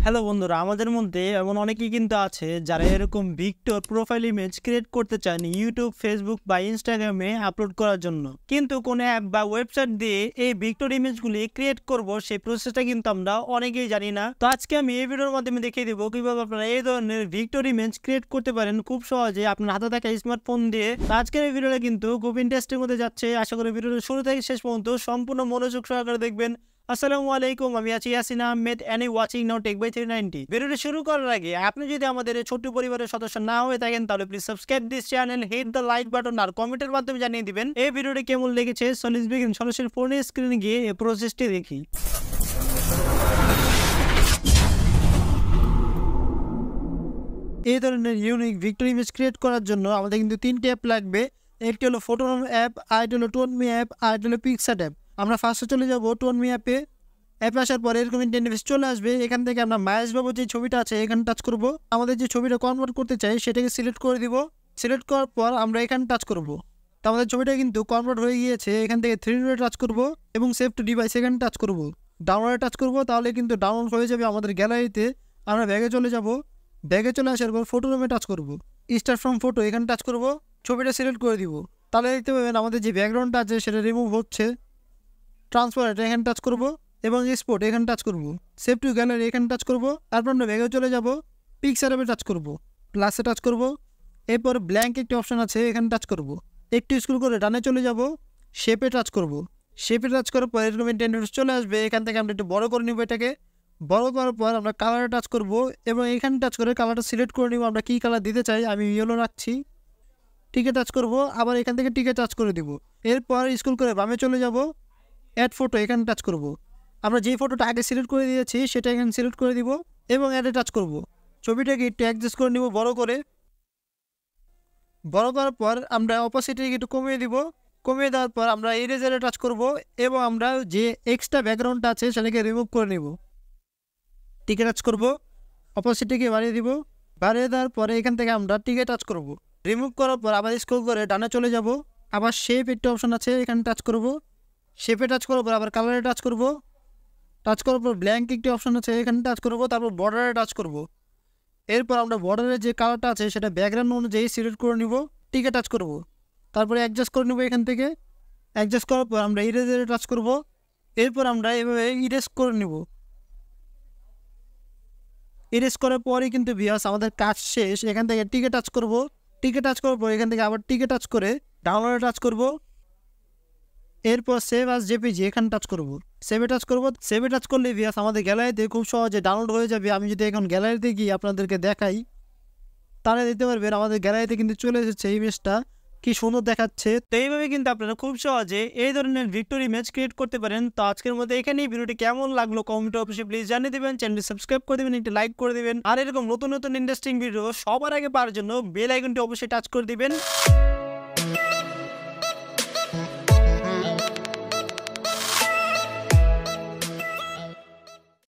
Hello বন্ধুরা, আমাদের মধ্যে এমন অনেকেই কিন্তু আছে যারা এরকম ভিক্টর প্রোফাইল ইমেজ ক্রিয়েট করতে চান ইউটিউব, ফেসবুক বা ইনস্টাগ্রামে আপলোড করার জন্য, কিন্তু কোন অ্যাপ বা ওয়েবসাইট দিয়ে এই ভিক্টর ইমেজগুলি ক্রিয়েট করব সেই প্রসেসটা কিন্তু আমরা অনেকেই জানি না। তো আজকে আমি এই ভিডিওর মাধ্যমে দেখিয়ে দেবো কিভাবে আপনারা এই ধরনের ভিক্টর ইমেজ ক্রিয়েট করতে পারেন খুব সহজে আপনার হাতে থাকা স্মার্টফোন দিয়ে। তো আজকের এই ভিডিওটা কিন্তু খুব ইন্টারেস্টিং হতে যাচ্ছে। আশা করি ভিডিওটা শুরু থেকে শেষ পর্যন্ত সম্পূর্ণ মনোযোগ সহকারে দেখবেন। আসসালামু আলাইকুম, আমি আছি Yasin Ahmed and watching now tech by 390। ভিডিওটি শুরু করার আগে আপনি যদি আমাদের এই ছোট্ট পরিবারের সদস্য না হয়ে থাকেন তাহলে please subscribe this channel, hit the like button আর কমেন্টের মাধ্যমে জানিয়ে দিবেন এই ভিডিওটি কেমন লেগেছে। So let's begin. সরাসরি ফোনের স্ক্রিনে গিয়ে এই প্রসেসটি দেখি। এই ধরনের ইউনিক ভিক্টর ইমেজ ক্রিয়েট করার জন্য আমাদের কিন্তু তিনটি অ্যাপ লাগবে। একটি হলো ফটোনম অ্যাপ, আরেকটি হলো টোনমি অ্যাপ, আরেকটি হলো পিক্সার্ট অ্যাপ। আমরা ফার্স্টে চলে যাব টোনমি অ্যাপে। অ্যাপে আসার পরে এরকম ইন্টারফেস চলে আসবে। এখান থেকে আমরা মাহেশ বাবু যে ছবিটা আছে এখানে টাচ করব। আমাদের যে ছবিটা কনভার্ট করতে চাই সেটাকে সিলেক্ট করে দিব। সিলেক্ট করার পর আমরা এখানে টাচ করব। তো আমাদের ছবিটা কিন্তু কনভার্ট হয়ে গিয়েছে। এখান থেকে 3D টাচ করব এবং সেভ টু ডিভাইস এখানে টাচ করব। ডাউনলোডে টাচ করব, তাহলে কিন্তু ডাউনলোড হয়ে যাবে আমাদের গ্যালারিতে। আমরা ব্যাগে চলে যাব। ব্যাগে চলে আসার পর ফটোরুমে টাচ করব। স্টার্ট ফ্রম ফটো এখানে টাচ করব, ছবিটা সিলেক্ট করে দিব। তাহলে দেখতে পাবেন আমাদের যে ব্যাকগ্রাউন্ডটা আছে সেটা রিমুভ হচ্ছে। ট্রান্সপারেন্ট এখানে টাচ করব এবং এক্সপোর্ট এখানে টাচ করব। সেভ টু গ্যালারি এখানে টাচ করব। তারপর আমরা ব্যাগে চলে যাব, পিকচার অ্যাপে টাচ করব, প্লাসে টাচ করব। এরপর ব্ল্যাঙ্ক একটি অপশন আছে এখানে টাচ করব। একটু স্ক্রল করে ডানে চলে যাব, শেপে টাচ করব। শেপে টাচ করার পর এরকম ইন্টারফেস চলে আসবে। এখান থেকে আমরা একটু বড় করে নিব। এটাকে বড় করার পর আমরা কালারে টাচ করব এবং এখানে টাচ করে কালারটা সিলেক্ট করে নিব। আমরা কী কালার দিতে চাই, আমি ইয়েলো রাখছি। টিকে টাচ করব, আবার এখান থেকে টিকে টাচ করে দিব। এরপর স্ক্রল করে বামে চলে যাব, অ্যাড ফটো এখানে টাচ করব। আমরা যেই ফটোটা আগে সিলেক্ট করে দিয়েছি সেটা এখানে সিলেক্ট করে দিব এবং অ্যাডে টাচ করব। ছবিটাকে একটু অ্যাডজাস্ট করে নিব বড় করে। বড় করার পর আমরা অপোজিটে একটু কমিয়ে দিব। কমিয়ে দেওয়ার পর আমরা ইরেজারে টাচ করব এবং আমরা যে এক্সট্রা ব্যাকগ্রাউন্ডটা আছে সেটাকে রিমুভ করে নিব। টিকে টাচ করব, অপোজিটকে বাড়িয়ে দিব। বাড়িয়ে দেওয়ার পরে এখান থেকে আমরা টিকে টাচ করব। রিমুভ করার পর আবার স্ক্রল করে ডানে চলে যাব। আবার শেপ একটা অপশন আছে এখানে টাচ করব। শেপে টাচ করার পর আবার কালারে টাচ করব। টাচ করার পর ব্ল্যাঙ্ক একটি অপশন আছে এখানে টাচ করব। তারপর বর্ডারে টাচ করব। এরপর আমরা বর্ডারের যে কালারটা আছে সেটা ব্যাকগ্রাউন্ড অনুযায়ী সিলেক্ট করে নিব। টিকে টাচ করব। তারপরে অ্যাডজাস্ট করে নেব। এখান থেকে অ্যাডজাস্ট করার পর আমরা ইরেজারে টাচ করব। এরপর আমরা এভাবে ইরেজ করে নেব। ইরেজ করার পরে কিন্তু ভিউয়ার্স আমাদের কাজ শেষ। এখান থেকে টিকে টাচ করব। টিকে টাচ করার পর এখান থেকে আবার টিকে টাচ করে ডাউনলোডে টাচ করব। এরপর সেভ আস জেপিজি এখানে টাচ করব। সেভে টাচ করব। সেভে টাচ করলে ভিউয়ার্স আমাদের গ্যালারিতে খুব সহজে ডাউনলোড হয়ে যাবে। আমি যদি এখন গ্যালারিতে গিয়ে আপনাদেরকে দেখাই তাহলে দেখতে পারবেন আমাদের গ্যালারিতে কিন্তু চলে এসেছে ইমেজটা, কি সুন্দর দেখাচ্ছে। তো এইভাবে কিন্তু আপনারা খুব সহজে এই ধরনের ভিক্টর ইমেজ ক্রিয়েট করতে পারেন। তো আজকের মধ্যে এখানেই ভিডিওটি কেমন লাগলো কমেন্টে অবশ্যই প্লিজ জানিয়ে দেবেন। চ্যানেলটি সাবস্ক্রাইব করে দেবেন, একটি লাইক করে দেবেন আর এরকম নতুন নতুন ইন্টারেস্টিং ভিডিও সবার আগে পাওয়ার জন্য বেল আইকনটি অবশ্যই টাচ করে দিবেন।